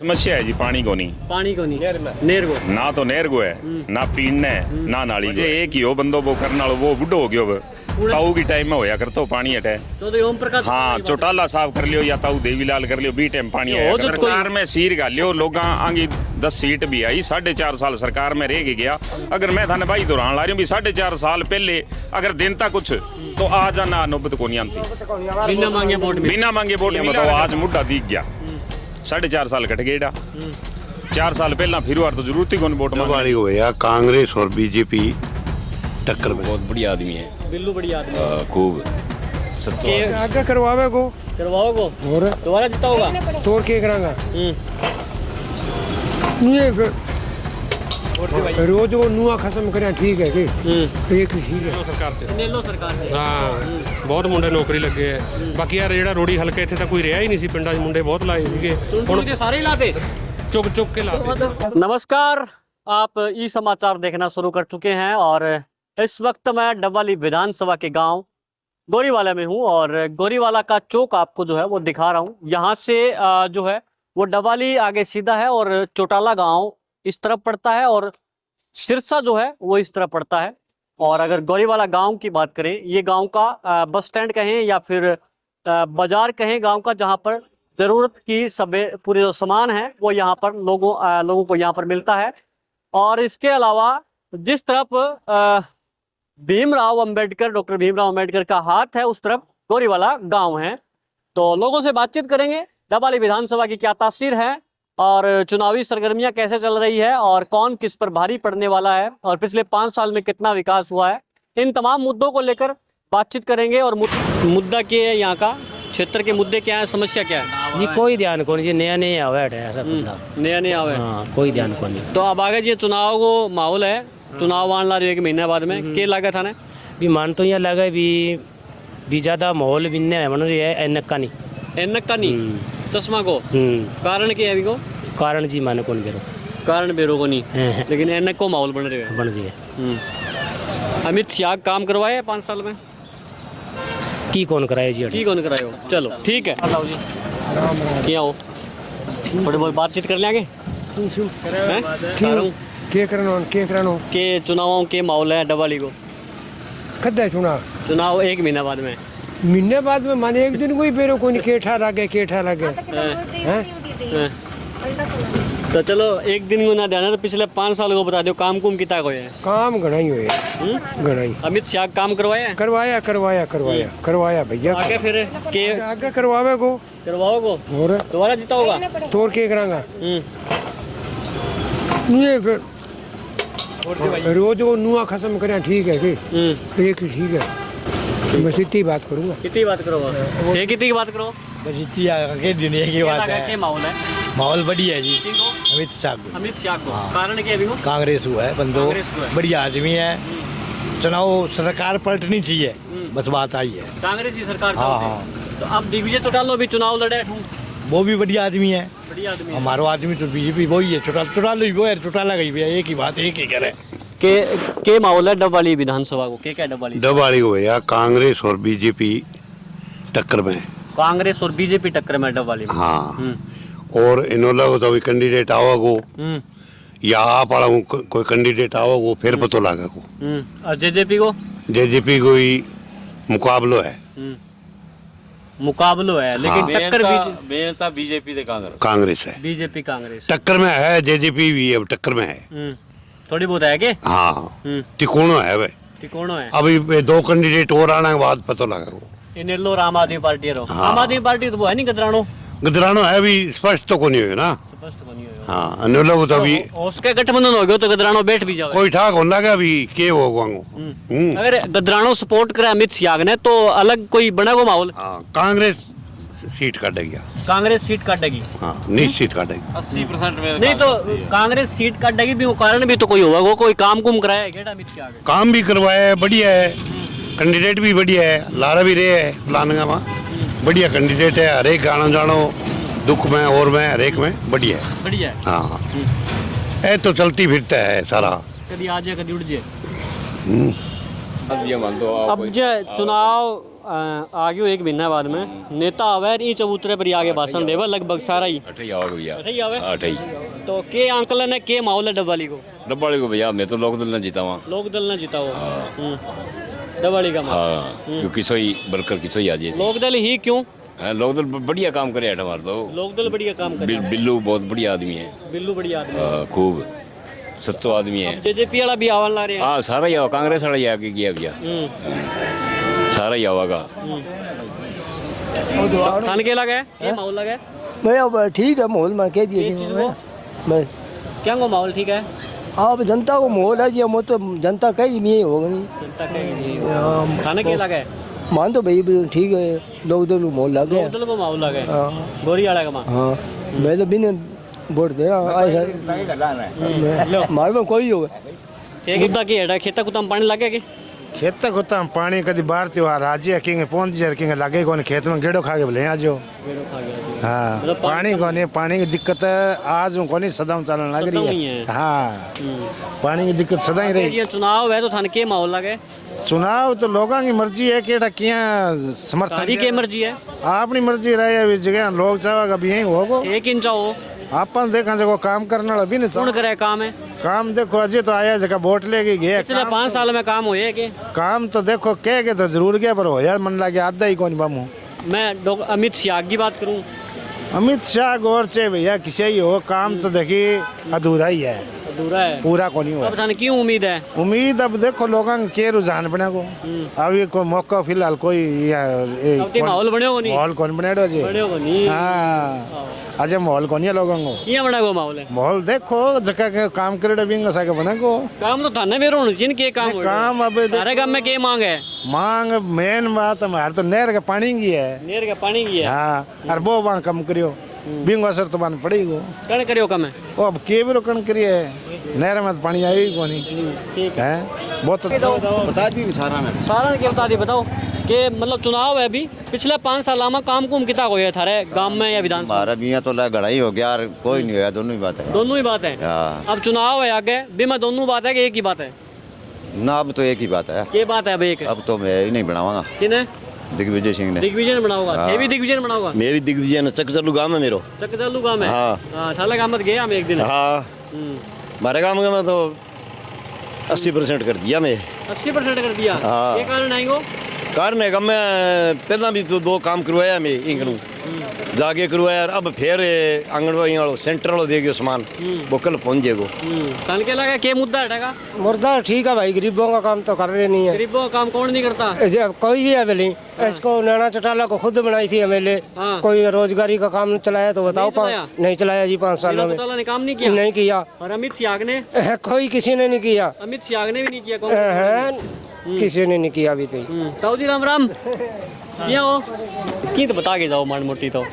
समस्या है जी पानी को नहीं नेर को ना तो नहर को है ना पीने है ना नाली जे एक ही हो बंदो वो करने वालो वो बुढ़ो हो गयो ताऊ की टाइम में होया कर तो पानी हटे तो ओम प्रकाश हाँ चौटाला साफ कर लियो या ताऊ देवीलाल कर लियो बी टाइम पानी है सरकार में सीर गालियो लोग आगे 10 सीट भी आई 4.5 साल सरकार में रह गया। अगर मैं थाने भाई दोहरान ला रही हूँ भी 4.5 साल पहले अगर देनता कुछ तो आ जाना नौबत को नहीं आती बिना मांगे वोट में तो आज मुद्दा दिख गया 4.5 साल कट गए 4 साल पहला फिर वार तो जरूरत ही कौन वोट वाली हो या कांग्रेस और बीजेपी टक्कर में। बहुत बढ़िया आदमी है बिल्लू बढ़िया आदमी खूब आगे करवावे को और दोबारा जीता होगा तोड़ के करांगा ये रोज वो नुआ खत्म करें ठीक है कि एक ही है सरकार से ਹਾਂ ਬਹੁਤ ਮੁੰਡੇ ਨੌਕਰੀ ਲੱਗੇ ਐ ਬਾਕੀ ਯਾਰ ਜਿਹੜਾ ਰੋੜੀ ਹਲਕੇ ਇੱਥੇ ਤਾਂ ਕੋਈ ਰਿਹਾ ਹੀ ਨਹੀਂ ਸੀ ਪਿੰਡਾਂ 'ਚ ਮੁੰਡੇ ਬਹੁਤ ਲਾਏ ਸੀਗੇ ਹੁਣ ਸਾਰੇ ਲਾਤੇ ਚੁੱਕ ਕੇ ਲਾਤੇ। नमस्कार, आप ई समाचार देखना शुरू कर चुके हैं और इस वक्त मैं डबवाली विधानसभा के गांव गोरीवाला में हूं और गोरीवाला का चौक आपको जो है वो दिखा रहा हूं। यहाँ से जो है वो डबवाली आगे सीधा है और चौटाला गांव इस तरफ पड़ता है और सिरसा जो है वो इस तरफ पड़ता है। और अगर गोरीवाला गांव की बात करें, ये गांव का बस स्टैंड कहें या फिर बाजार कहें गांव का, जहां पर ज़रूरत की पूरे जो सामान है वो यहाँ पर लोगों को यहाँ पर मिलता है। और इसके अलावा जिस तरफ भीमराव अंबेडकर, डॉक्टर भीमराव अंबेडकर का हाथ है उस तरफ गोरीवाला गांव है। तो लोगों से बातचीत करेंगे, डबवाली विधानसभा की क्या तासीर है और चुनावी सरगर्मियां कैसे चल रही है और कौन किस पर भारी पड़ने वाला है और पिछले 5 साल में कितना विकास हुआ है, इन तमाम मुद्दों को लेकर बातचीत करेंगे। और मुद्दा क्या है, यहाँ का क्षेत्र के मुद्दे क्या है, समस्या क्या है? जी कोई ध्यान को नहीं, नया आवे है बंदा, नया आवे कोई ध्यान को नहीं। तो अब आगे जी चुनाव को माहौल है, चुनाव आने ला रही है 1 महीने बाद में, क्या लागत है? भी मान तो यहाँ लगा भी ज़्यादा माहौल भी नहीं बन रही है एनक का नहीं चश्मा को कारण क्या है अभी को? कारण जी माने कौन बेरो कारण बेरो को नहीं, लेकिन एनक को माहौल बन रहे हैं। बन रही है। अमित शाह काम करवाए 5 साल में की कौन कराए जी? की कौन कराए हो? चलो ठीक है, लाओ जी क्या हो थोड़ी बहुत बातचीत कर लेंगे के चुनावों के माहौल है डबवाली को। कद्दा चुनाव 1 महीना बाद में, महीने बाद में माने एक दिन कोई बेरो कोई केठा लगे हैं? तो चलो एक दिन को ना ध्यान है तो पिछले 5 साल को बता दो काम कुम कितना को है? काम घना ही हुए घना ही। अमित शाह काम करवाया करवाया भैया। आगे फिर के आगे करवावे को और दोबारा जीता होगा तोड़ के करांगा ये रोज वो नुआ खत्म करें ठीक है कि एक ही ठीक है। बस इतनी बात करूँगा। कितनी बात करो कितनी बात करो बस इतनी आगे दुनिया की बात है। माहौल है, माहौल बढ़िया है जी। अमित शाह को कारण क्या अभी? कांग्रेस हुआ है बंदो, बढ़िया आदमी है। चुनाव सरकार पलटनी चाहिए, बस बात आई है। कांग्रेस की सरकार तो अब दिग्विजय चौटाला भी चुनाव लड़े, वो भी बढ़िया आदमी है। हमारा आदमी तो बीजेपी वही है, चौटाला गई भैया, एक ही बात एक ही करे के माहौल है डबवाली विधानसभा को। क्या डबवाली हो या कांग्रेस और बीजेपी टक्कर में। कांग्रेस और बीजेपी टक्कर में डबवाली में। हाँ और इनोला को तो अभी कैंडिडेट आवगो या आप कोई कैंडिडेट आवगो फिर पता लगा को। और जेजेपी को ही मुकाबलो है लेकिन हाँ। टक्कर बीजेपी से कांग्रेस है। बीजेपी कांग्रेस टक्कर में है, जेजेपी भी अब टक्कर में है थोड़ी बहुत है के। हाँ तिकोनो है भाई, तिकोनो है। अभी 2 कैंडिडेट और आने के बाद पता लगा को। इनेलो आम आदमी पार्टी रो। हाँ। आम आदमी पार्टी तो वो है नहीं गदरानो है भी स्पष्ट तो को नहीं हो ना। हाँ अनिल को तो अभी उसके गठबंधन हो गयो तो गदरानो बैठ भी जाओ कोई ठाक होना क्या अभी के हो वांगो। अगर गदरानो सपोर्ट करे अमित शाह ने तो अलग कोई बना को माहौल। हाँ कांग्रेस सीट काटेगी। कांग्रेस सीट काटेगी। हाँ निश्चित काटेगी 80% में। नहीं तो कांग्रेस सीट काटेगी भी, वो कारण भी तो कोई होगा, वो कोई काम कुम कराया क्या अमित शाह? काम भी करवाया है, बढ़िया है, कैंडिडेट भी बढ़िया है, लारा भी रहे है प्लानिंग में, बढ़िया कैंडिडेट है। हर एक गाना जानो दुख में और में हर एक में बढ़िया है। हाँ ये तो चलती फिरता है सारा, कभी आ जाए कभी उड़ जाए। अब जो चुनाव आ गयो 1 महीना बाद में नेता आवे ई चबूतरे पर ही आगे भाषण देवे लगभग सारा ही अठई आओगे भैया अठई आवे अठई तो के आंकलन है के माहौल है डबवाली को डब्बाड़ी को भैया मैं तो लोक दल न जीता वहाँ लोक दल ना जीता हो डबवाली का माहौल हाँ क्योंकि सोई बरकर की सोई आ जाए लोक दल ही क्यों लोक दल बढ़िया काम करे हमारे तो लोक दल बढ़िया काम करे बिल्लू बहुत बढ़िया आदमी है बिल्लू बढ़िया आदमी है। खूब सच्चो आदमी है जेजेपी वाला भी आवन ला रहे हैं हाँ सारा ही आवा कांग्रेस वाला ही आके किया भैया सारा ही आवागा थान के लगा है ये माहौल लगा है मैं अब ठीक है माहौल में कह दिए एक चीज़ वो मैं क्या को माहौल ठीक है आप जनता को माहौल है जी हम तो जनता कहीं नहीं होगा नहीं जनता के खाने के लगा है मान तो भाई भी ठीक है लोग तो माहौल लग गया लोक दल को माहौल लगा है हाँ गोरी वाला का माहौल हाँ मैं तो बिना वोट दे मार में कोई होगा के कुत्ता की हेडा खेता कुत्ता में पानी लगे के खेत होता पानी कभी बाहर त्योहार राज्य किंग पहुंच जाए किंग लगे कौन खेत में गेड़ो खा के बोले आज हाँ मतलब पानी कौन पानी की दिक्कत आज कौन सदा चलन लग सदा ही रही है। है हाँ पानी की दिक्कत सदा ही रही ये चुनाव है तो थान के माहौल लगे चुनाव तो लोगों की मर्जी है कि किया समर्थन तारी के मर्जी है अपनी मर्जी रहे अभी जगह लोग चाहेगा अभी यही होगो एक इंच हो अपन देखा जगह काम करने वाला भी नहीं कौन चाहे करे काम है काम देखो अजय तो आया जगह वोट लेके गए पिछले 5 साल में काम हुए के काम तो देखो कह के तो जरूर गया पर होया मन लगे आधा ही कौन बामू मैं अमित शाह की बात करूं अमित शाह गौर चे भैया किसी ही हो काम तो देखिए अधूरा ही है अधूरा है पूरा को नहीं हुआ अब थाने क्यों उम्मीद है उम्मीद अब देखो लोगों के रुझान बने को अभी कोई मौका फिलहाल कोई अब के माहौल बने हो नहीं माहौल कौन बने अजय बने हो नहीं हाँ अजय माहौल कौन है लोगों को ये बड़ा को माहौल है माहौल देखो जगह के काम करे बिंग सके बने को काम तो थाने में रोन जिन के काम हो काम अब सारे काम में के मांग है मांग मेन बात हमारे तो नहर के पानी की है नेर का पानी की है हाँ और वो वहाँ कम करियो बिंग असर तो बन पड़ेगी कण करियो कम है वो अब के भी रोकन करिए नहर में तो पानी आई ही कोनी ठीक है बहुत बता दी सारा ने सारा ने के बता दी बताओ कि मतलब चुनाव है अभी पिछले 5 साल में काम कुम कितना हो गया थारे गांव में या विधान हमारा भी यहाँ तो गड़ा ही हो गया यार कोई नहीं होया दोनों ही बात है दोनों ही बात है हाँ। अब चुनाव है आगे भी मैं दोनों बात है कि एक ही बात है ना अब तो एक ही बात है के बात है अब एक अब तो मैं ही नहीं बनाऊंगा किने दिग्विजय सिंह ने दिग्विजय बनाऊंगा हाँ। ये भी दिग्विजय बनाऊंगा मैं भी दिग्विजय ने चक चलू गाँव में मेरो चकचालू गांव में हाँ। हां थाला गांव में गया हम एक दिन हाँ हमारे गाँव में तो 80% कर दिया मैं 80% कर दिया हाँ। ये कारण आएंगो कारण है मैं पहला भी तो 2 काम करवाया मैं इंगनू जाके करवाया अब फिर आंगनबाड़ी वालों सेंटर वालों दे गयो सामान वो कल पहुंच जाएगो कल के लगा के मुद्दा हटेगा मुर्दा ठीक है भाई गरीबों का काम तो कर रहे नहीं है गरीबों का काम कौन नहीं करता कोई भी है भले इसको नैना चौटाला को खुद बनाई थी एमएलए हाँ। कोई रोजगारी का काम चलाया तो बताओ नहीं चलाया? नहीं चलाया जी 5 सालों में ने काम नहीं किया नहीं किया और अमित शाह ने कोई किसी ने नहीं किया अमित शाह ने भी नहीं किया कांग्रेस किसी ने नहीं किया अभी तक ताऊ जी राम राम क्या हो की तो बता के जाओ माड़ मोटी तो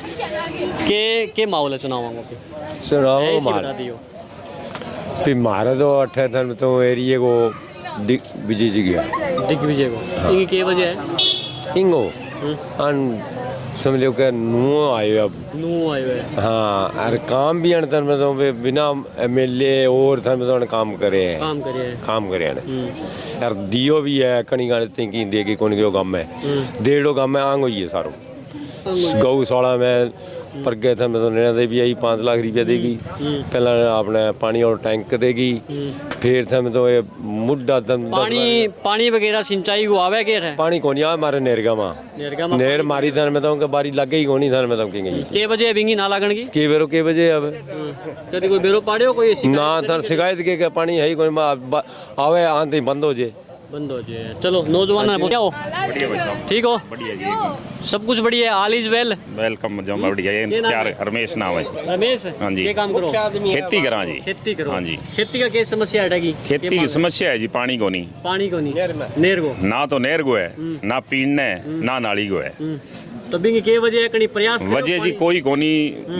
के माहौल है चुनाव के चुनाव ऐसी मार बता दियो भी मारे तो अठे धन तो एरिए को विजय जी गया दिग्विजय को ये के वजह है इंगो अन समझ लो कि नुओ आयो अब नू आयो है हाँ और काम भी अन धन में तो बिना एमएलए और धन में तो अन काम करे हैं यार दियो भी है कणी गाने थिंकिंग दे के कोन गाँव में 1.5 गाँव में आंग हुई है सारो गौशाला में पर गए थे मैं तो नैना देवी आई 5 लाख रुपया देगी पहला अपने पानी और टैंक देगी फिर थे मैं तो ये मुड्डा पानी वगैरह सिंचाई को आवे के है पानी कौन आ मारे नेरगा माँ नेर मारी धन में तो बारी लगे ही कोनी धन में तो के बजे बिंगी ना लागण की के बजे अब कभी कोई बेरो पाड़ियो कोई ना धन शिकायत के पानी है ही कोई आवे आते बंद हो जाए बंद हो जाए चलो नौजवान क्या हो बढ़िया भाई साहब ठीक हो बढ़िया जी सब कुछ बढ़िया है ऑल इज वेल वेलकम जमा बढ़िया ये क्या रमेश नाम है रमेश हाँ जी। ये काम करो खेती करा जी खेती करो हाँ जी खेती का क्या समस्या हटेगी खेती की समस्या है जी पानी को नहीं पानी को नहीं नेर को ना तो नहर को है ना पीने ना नाली को है तो बिंगी के वजह कणी प्रयास करो वजह जी कोई कोनी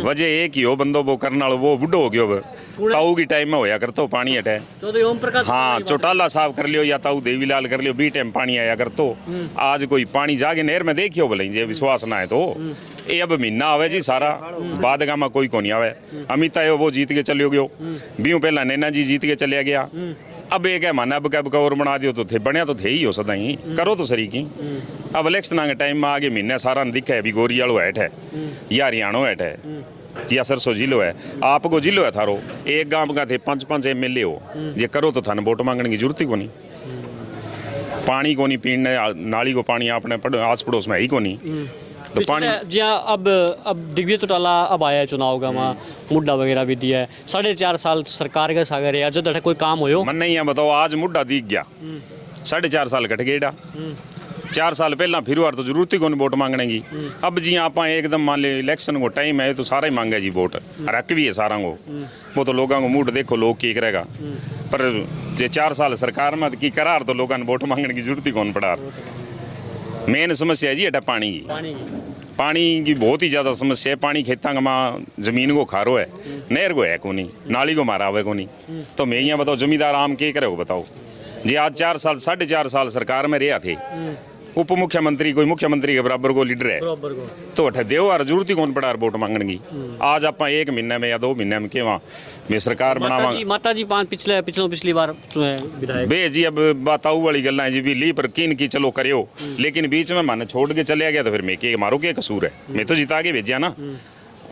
वजह एक ही हो बंदो वो करने वालो वो बुढ़ो हो गयो ताऊ की टाइम में होया करतो पानी हटे तो ओम प्रकाश हाँ चौटाला साहब कर लियो या ताऊ देवीलाल कर लियो बी टाइम पानी आया करतो आज कोई पानी जाके नहर में देखियो भले जे विश्वास ना है तो ये अब महीना आवे जी सारा बाद गामा कोई को नहीं आवे। अमिता है वो जीत के चले गयो, बीऊ पहला नैना जी जीत के चलिया गया। अब एक है माना अब कब और बना दियो तो थे बनया तो थे ही हो सदा ही करो तो सरी की। अब इलेक्शन के टाइम में आगे महीने सारा दिखा है भी गोरी वालों हैठ है या हरियाणा हैठ है या सरसों जिलो है, आपको जिलो है थारो एक गांव का थे 5-5 MLA हो, जे करो तो थाने वोट मांगने की जरूरत ही को नहीं। पानी को नहीं पीने नाली को पानी आपने आस पड़ोस में ही को नहीं तो पानी जी हाँ। अब दिग्विजय चौटाला अब आया है चुनाव का, वहाँ मुड्डा वगैरह भी दिया है। 4.5 साल सरकार का सागर है, जो कोई काम हो मन नहीं है बताओ। आज मुड्डा दिख गया 4.5 साल कट गए 4 साल पहला फिर वार तो जरूरत ही कौन वोट मांगने की। अब जी आप एकदम मान ले इलेक्शन को टाइम है तो सारा ही मांगे जी वोट, रख भी है सारा को। वो तो लोगों को मूड देखो लोग की करेगा, पर जे 4 साल सरकार में की करार तो लोगों ने वोट मांगने की जरूरत ही कौन पड़ा। मेन समस्या है जी अटा पानी की। पानी की बहुत ही ज़्यादा समस्या है। पानी खेतों का जमीन को खारो है, नहर को है को नहीं, नाली को मारा हुआ को नहीं। तो मैं यहाँ बताओ जमींदार आम के करे हो बताओ जी। आज 4 साल 4.5 साल सरकार में रहा थे, उप मुख्यमंत्री कोई मुख्यमंत्री के बराबर को लीडर है तो अठे देव और जरूरत ही कौन पड़ा वोट मांगने की। आज आप 1 महीने में या 2 महीने में केवा में सरकार बनावा। माता जी पिछली बार विधायक बे जी अब बताऊ वाली गल्ला है जी भी ली पर किन की चलो करियो, लेकिन बीच में माने छोड़ के चले गया तो फिर मैं के मारो के कसूर है, मैं तो जिता के भेजा ना।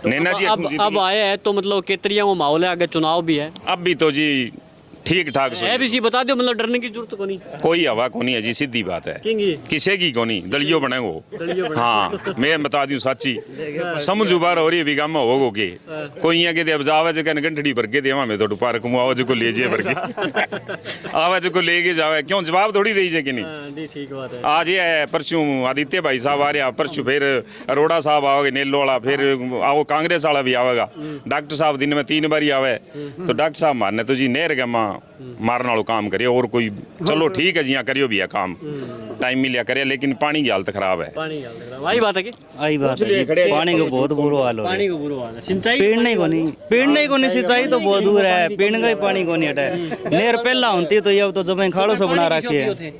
नैना जी अब आए है तो मतलब केतरिया वो माहौल है, आगे चुनाव भी है। अब भी तो जी ठीक ठाक है भी बता दो, मतलब डरने की जरूरत को नहीं, कोई हवा को नहीं है जी, सीधी बात है। किसी की को नहीं दलियो बने वो। हाँ मैं बता दूं सच्ची समझ बार हो रही है बिगामा हो के कोई यहाँ के अब जावे जो कहने गंठड़ी भर के देवा मैं तो पार्क में आवाज को ले जाए भर के आवाज को लेके जावे क्यों जवाब थोड़ी दे जाए कि नहीं। ठीक बात है। आज ये है परसों आदित्य भाई साहब आ रहा, परसों फिर अरोड़ा साहब आओगे नेलो वाला, फिर आओ कांग्रेस वाला भी आवेगा। डॉक्टर साहब दिन में 3 बार आवे तो डॉक्टर साहब मारने तो जी नहर गमा मारने वालों काम करे और कोई चलो ठीक है जी हाँ करियो भी है काम टाइम मिलिया करे, लेकिन पानी की हालत खराब है। आई बात है कि पानी को बहुत बुरा हाल हो रहा है। सिंचाई पीने को नहीं सिंचाई तो बहुत दूर है, पीने का ही पानी को नहीं हटा है। नहर पहला होती तो ये तो जब खाड़ो से बना रखी है,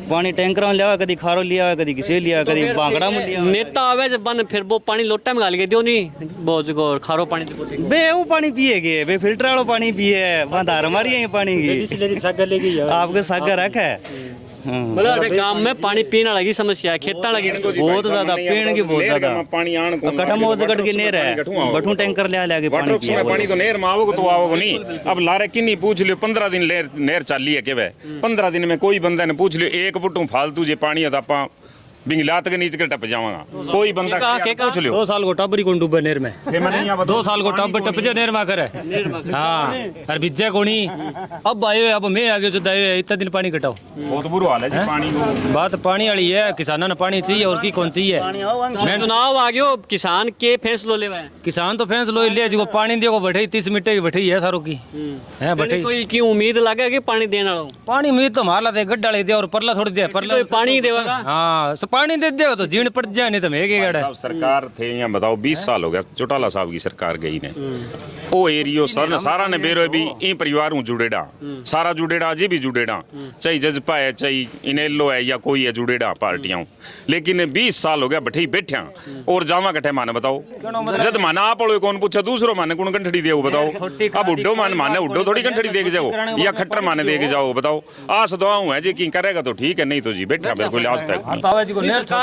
पानी टैंकर में लिया कभी खारो लिया कभी किसी लिया कभी बांगड़ा में लिया। नेता आवे जब बन फिर वो पानी लोटा में गाल के दियो नहीं वो जो खारो पानी बे वो पानी पिए गए बे फिल्टर वाला पानी पिए धार मारी है पानी की आपके सागर रखा है। मतलब काम में पानी पीने लगी समस्या है, खेता लगी बहुत ज्यादा पीने की बहुत ज्यादा पानी आन कटम हो जगट की नहर है बठू टैंकर ले पानी पिए पानी तो नहर में आओगे तो आओगे नहीं। अब लारे किन्नी पूछ लियो 15 दिन नहर चाली है के 15 दिन में कोई बंदा ने पूछ लियो 1 फुटू फालतू जे पानी है तो आप बिंगलात के नीचे टप जावांगा कोई बंदा पूछ लियो। 2 साल को टब ही कौन डूबे नहर में 2 साल को टब टप जे नहर में करे। हां और बिज्जे कोनी अब आए अब मैं आगे जो दाए इतना दिन पानी कटाओ बहुत बुरा हाल है जी पानी को। बात पानी वाली है, किसानों ने पानी चाहिए और की कौन चाहिए। चुनाव आ गयो किसान के फैसलो लेवा है, किसान तो फैसलो ले जो पानी देखो बैठे 30 मीटर की बैठी है सारों की है बैठे। कोई की उम्मीद लगे कि पानी देने वाला पानी उम्मीद तो मारला दे गड्ढा ले दे और परला थोड़ी दे परला पानी देगा। हां पानी दे दे तो जीण पड़ जाए नहीं तो मैं गड़ा सरकार थे यहाँ बताओ 20 साल हो गया चौटाला साहब की सरकार गई ने ओ एरियो सारा ने बेरो भी इन परिवार हूँ जुड़ेड़ा सारा जुड़ेड़ा अजे भी जुड़ेड़ा चाहे जजपा है चाहे इनेलो है या कोई है जुड़ेड़ा पार्टियां, लेकिन 20 साल हो गया बैठे बैठा और जावा कट्ठे माने बताओ जद माना आप कौन पूछा दूसरो माने कौन कंठड़ी दे बताओ। अब उड्डो माने उड्डो थोड़ी कंठड़ी दे के जाओ या खट्टर माने दे के जाओ बताओ। आस दुआऊं है जी की करेगा तो ठीक है नहीं तो जी बैठा बिल्कुल आज तक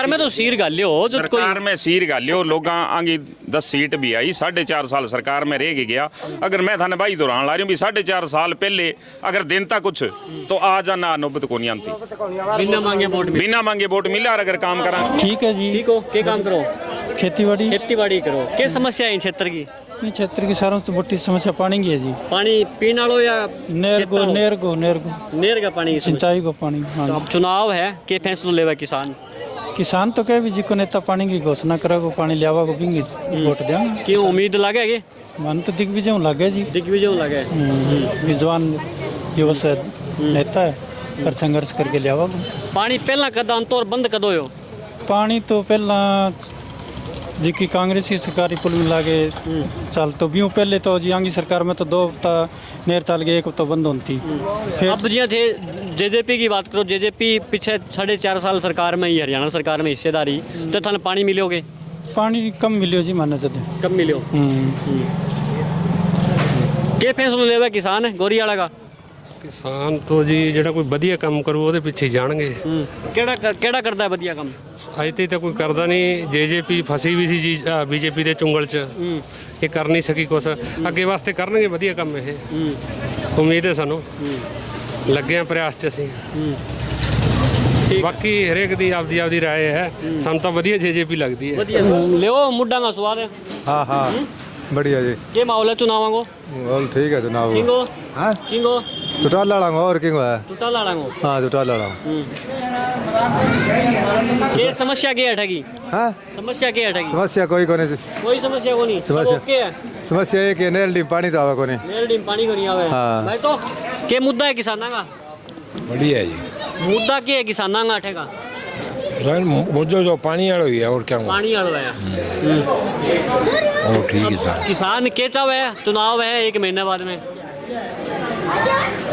में तो सीर गालियो सरकार में सीर गालियो लोग आगे 10 सीट भी आई 4.5 साल सरकार में रह गया। अगर मैं थाने भाई दोहरान ला रही हूँ भी 4.5 साल पहले अगर देनता कुछ तो आ जाना नौबत को नहीं आती बिना मांगे वोट मिला अगर काम करा ठीक है जी। ठीक हो क्या काम करो खेती करो क्या समस्या है क्षेत्र की। क्षेत्र की सारों से बड़ी समस्या पानी की है जी। पानी पीने वालों या नहर का पानी सिंचाई को पानी। तो अब चुनाव है के फैसला लेवा किसान तो कह भी जी को नेता पानी की घोषणा करा को पानी लियावा को बिंगी वोट देंगे। क्यों उम्मीद लगे कि मन तो दिग्विजय लगे जी लगे विद्वान युवा से नेता है पर संघर्ष करके लियावा को। पानी पहला कदम तो बंद कदो हो पानी तो पहला जी की कांग्रेस की सरकारी पुल मिला के चल तो भी पहले तो जी आंगी सरकार में तो 2 हफ्ता नहर चल गए 1 हफ्ता बंद होती फिर। अब जी थे जेजेपी की बात करो, जेजेपी पीछे 4.5 साल सरकार में ही हरियाणा सरकार में हिस्सेदारी तो थाने पानी मिलोगे पानी कम मिलियो जी माना चाहते कम मिलियो के फैसला लेवा किसान है गोरी वाला का किसान तो जी ਜਿਹੜਾ ਕੋਈ ਵਧੀਆ ਕੰਮ ਕਰੂ ਉਹਦੇ ਪਿੱਛੇ ਹੀ ਜਾਣਗੇ ਕਿਹੜਾ ਕਰਦਾ ਹੈ ਵਧੀਆ ਕੰਮ ਅੱਜ ਤੇ ਤਾਂ ਕੋਈ ਕਰਦਾ ਨਹੀਂ ਜੇਜੇਪੀ ਫਸੀ ਵੀ ਸੀ ਜੀ ਬੀਜੇਪੀ ਦੇ ਚੁੰਗਲ 'ਚ ਇਹ ਕਰ ਨਹੀਂ ਸਕੀ ਕੁਛ ਅੱਗੇ ਵਾਸਤੇ ਕਰਨਗੇ ਵਧੀਆ ਕੰਮ ਇਹ ਉਮੀਦ ਹੈ ਸਾਨੂੰ ਲੱਗੇ ਆ ਪ੍ਰਯਾਸ 'ਚ ਅਸੀਂ ਬਾਕੀ ਹਰੇਕ ਦੀ ਆਪਦੀ ਆਪਦੀ ਰਾਏ ਹੈ ਸਾਨੂੰ ਤਾਂ ਵਧੀਆ ਜੇਜੇਪੀ ਲੱਗਦੀ ਹੈ ਲਿਓ ਮੁੱਢਾਂ ਦਾ ਸਵਾਦ ਹੈ हाँ हाँ बढ़िया जी के माहौल है चुनाव को बोल ठीक है चुनाव किंगो हाँ किंगो चुटाल लड़ांगा और किंगो है टूटा लड़ांगो हाँ चुटाल लड़ांगा ये समस्या क्या हटेगी हाँ समस्या क्या हटेगी समस्या कोई को नहीं कोई समस्या को नहीं सब ओके है समस्या ये कि नेल डी पानी तो आवा को नहीं मेरे डीम पानी को नहीं आवे हाँ। भाई तो के मुद्दा है किसानां का बढ़िया है जी मुद्दा क्या है किसानां का हटेगा मुझे जो पानी वाला ही है और क्या पानी वाला है और ठीक है सर किसान के चाव है चुनाव है 1 महीने बाद में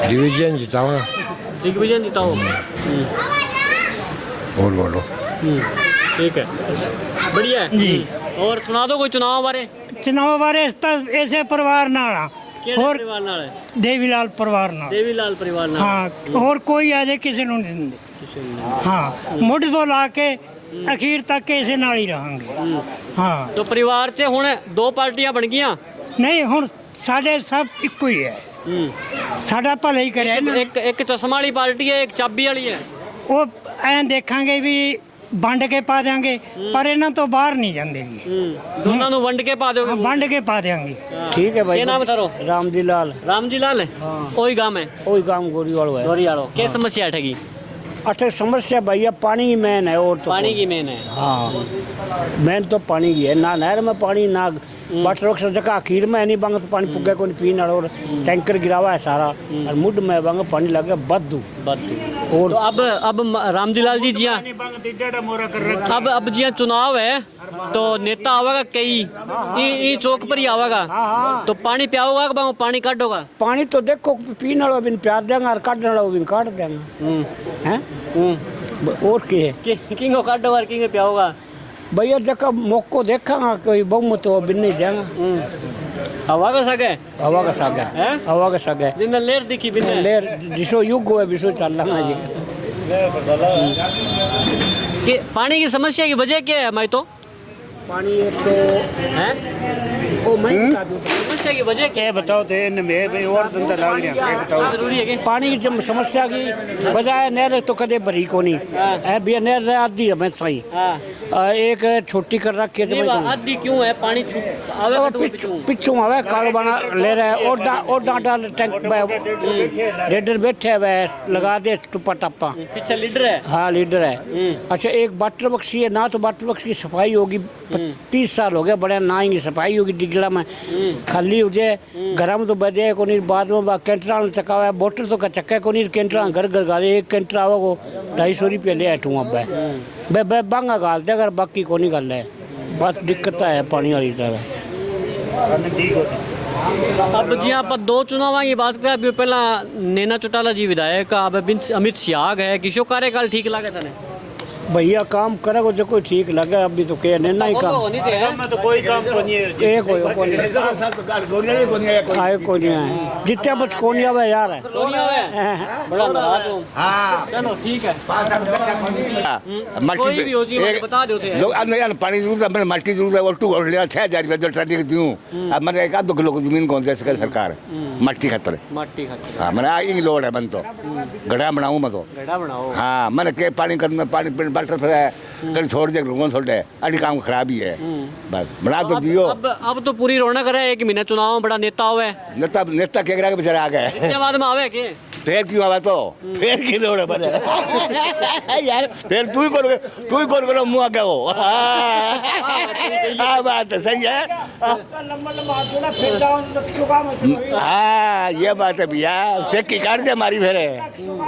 डिवीजन जितावा दिग्विजन जिताओ और बोलो ठीक है बढ़िया है जी और सुना दो कोई चुनाव बारे चुनाव बारे ऐसे परिवार नाल और परिवार नाल है देवीलाल परिवार नाल देवीलाल परिवार नाल हाँ और कोई आजे किसी ਨੂੰ ਨਹੀਂ ਦਿੰਦੇ हाँ मुढ़ तो ला के अखीर तक इसे नाल ही रहांगे हाँ तो परिवार च हुण 2 पार्टियां बन गईਆਂ नहीं हुण साडे सब इक्को ही है साडा भला ही करिया एक चश्मा वाली पार्टी है एक चाबी वाली है वो ऐ देखांगे भी ਵੰਡ ਕੇ ਪਾ ਦੇਾਂਗੇ ਪਰ ਇਹਨਾਂ ਤੋਂ ਬਾਹਰ ਨਹੀਂ ਜਾਂਦੇ ਜੀ ਦੋਨਾਂ ਨੂੰ ਵੰਡ ਕੇ ਪਾ ਦਿਓਗੇ ਵੰਡ ਕੇ ਪਾ ਦੇਾਂਗੇ ठीक है भाई क्या नाम थारो रामजी लाल रामजी लाल है वही गांव है वही काम गोरी वालों है गोरी वालों क्या समस्या हटेगी अठे समस्या भैया पानी की मेन है और तो पानी की मेन है हाँ मेन तो पानी की है ना नहर में पानी ना वाटर वर्क जगह अखीर में नहीं बंग तो पानी पुगे को नहीं पीना और टैंकर गिरावा है सारा और मुड में बंग पानी लगे बद्दू और तो अब रामजी लाल जी जिया अब जिया चुनाव है तो नेता आवेगा कई ई चौक पर ही आवेगा तो पानी पियाओगा कि पानी काटोगा पानी तो देखो पीने वाला भी प्यार देंगे और काटने वाला भी काट देंगे हैं और क्या किंगो काटोगा और किंगो पियाओगा भैया जब मौको देखा कोई बहुमत तो बिन नहीं देंगे हवा का सग है हवा का सग है हवा का सग है जिन्हें लेर दिखी बिन लेर जिसो युग हुआ बिसो चल रहा जी कि पानी की समस्या की वजह क्या है मैं तो पानी तो है ओ मैं बता दूं समस्या की वजह क्या है बताओ तो इन में भाई और धंधा लग रहा है बताओ जरूरी है कि पानी की जब समस्या की वजह है नहर तो कदे भरी को नहीं है भी नहर आधी है मैं सही एक छोटी कर रखी है तो आधी क्यों है पानी आवे पिछू आवे कालो बना ले रहा है और डांटा टैंक लीडर बैठे हुए लगा दे टुप्पा टप्पा पीछे लीडर है हाँ लीडर है अच्छा एक वाटर बक्सी है ना तो वाटर बक्सी की सफाई होगी 30 साल हो गया बड़ा ना ही सफाई होगी डिगला में खाली हो जाए घर में तो बजे को नहीं बाद में कैंटरा चका हुआ है बोटल तो का चक्का को नहीं कैंटरा घर घर गाले 1 कैंटरा आवा को 250 रुपये ले आठू अब बे बांगा गाल दे अगर बाकी को नहीं गल है बस दिक्कत है पानी वाली तरह अब जी आप 2 चुनाव की बात करें अभी पहला नैना चौटाला जी विधायक अब अमित सियाग है किशो कार्यकाल ठीक लगे था भैया काम करेगा जो कोई ठीक लगे अभी तो क्या नैना ही काम में तो कोई काम को नहीं है एक आए को नहीं है जितने बच को नहीं आवे यार बड़ा नाराज हूं चलो ठीक है कोई भी हो जी मुझे बता दो थे लोग यार पानी जरूर है मैंने मट्टी जरूर है और 6000 रुपये ट्राली दूं अब मैंने 1-2 किलो की जमीन कौन से सरकार मट्टी खतर हां मैंने आई लोड है बन तो गड्ढा बनाऊं मैं तो गड्ढा बनाओ हां मैंने के पानी कर में पानी बाल्टर फिर कहीं छोड़ दे लोगों छोड़ दे अड़ी काम खराब ही है बस बना तो दियो अब तो पूरी रौनक है 1 महीना चुनाव बड़ा नेता हुआ है नेता केकरा के बेचारे आ गए इसके बाद में आवे के फिर क्यों आवा तो फिर की लोड़ है बने यार फिर तू ही करो मुंह आगे हो हां बात है सही है लंबा थोड़ा फिर जाओ हां ये बात है भैया सेक की काट दे हमारी फिर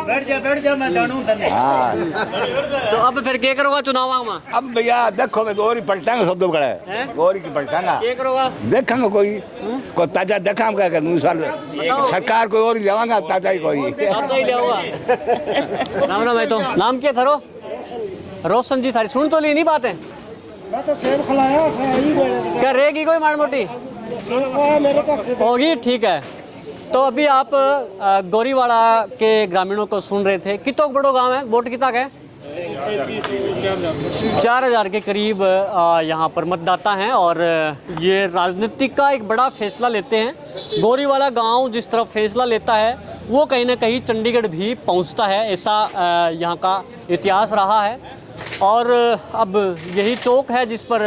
बैठ जा मैं जानूं तने हां तो अब फिर क्या करोगा चुनाव में अब भैया देखो मैं गोरी पलटांगे सब दो बड़े गोरी की पलटांगा क्या करोगा देखेंगे कोई ताजा देखा हम क्या करूं साल सरकार कोई और जावांगा ताजा ही कोई आप तो ही ले आओगा राम राम है तो नाम क्या थारो रोशन जी थारी सुन तो ली नहीं बात है मैं तो सेब खिलाया क्या रहेगी कोई माड़ी मोटी होगी? ठीक है। तो अभी आप गोरीवाला के ग्रामीणों को सुन रहे थे। कितना बड़ो गांव है? वोट कितना का है? 4000 के करीब यहाँ पर मतदाता हैं और ये राजनीतिक का एक बड़ा फैसला लेते हैं। गोरीवाला गांव जिस तरफ फैसला लेता है वो कहीं ना कहीं चंडीगढ़ भी पहुँचता है, ऐसा यहाँ का इतिहास रहा है। और अब यही चौक है जिस पर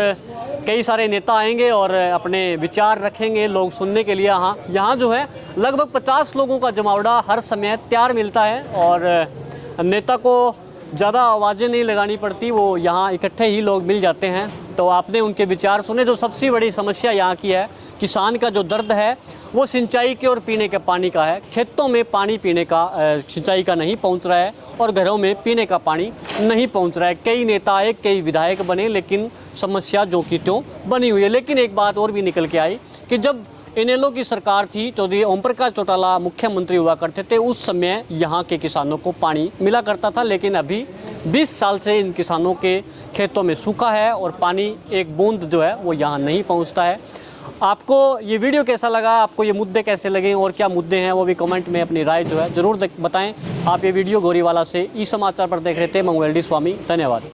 कई सारे नेता आएंगे और अपने विचार रखेंगे लोग सुनने के लिए। यहाँ जो है लगभग 50 लोगों का जमावड़ा हर समय तैयार मिलता है और नेता को ज़्यादा आवाज़ें नहीं लगानी पड़ती, वो यहाँ इकट्ठे ही लोग मिल जाते हैं। तो आपने उनके विचार सुने। जो सबसे बड़ी समस्या यहाँ की है, किसान का जो दर्द है वो सिंचाई के और पीने के पानी का है। खेतों में पानी पीने का सिंचाई का नहीं पहुँच रहा है और घरों में पीने का पानी नहीं पहुँच रहा है। कई नेता आए, कई विधायक बने, लेकिन समस्या जो की त्यों बनी हुई है। लेकिन एक बात और भी निकल के आई कि जब इनेलो की सरकार थी, चौधरी ओम प्रकाश चौटाला मुख्यमंत्री हुआ करते थे, उस समय यहाँ के किसानों को पानी मिला करता था। लेकिन अभी 20 साल से इन किसानों के खेतों में सूखा है और पानी एक बूंद जो है वो यहाँ नहीं पहुँचता है। आपको ये वीडियो कैसा लगा, आपको ये मुद्दे कैसे लगे और क्या मुद्दे हैं वो भी कमेंट में अपनी राय जो है ज़रूर बताएं। आप ये वीडियो गोरीवाला से ई समाचार पर देख रहे थे। मैं हूं LD स्वामी, धन्यवाद।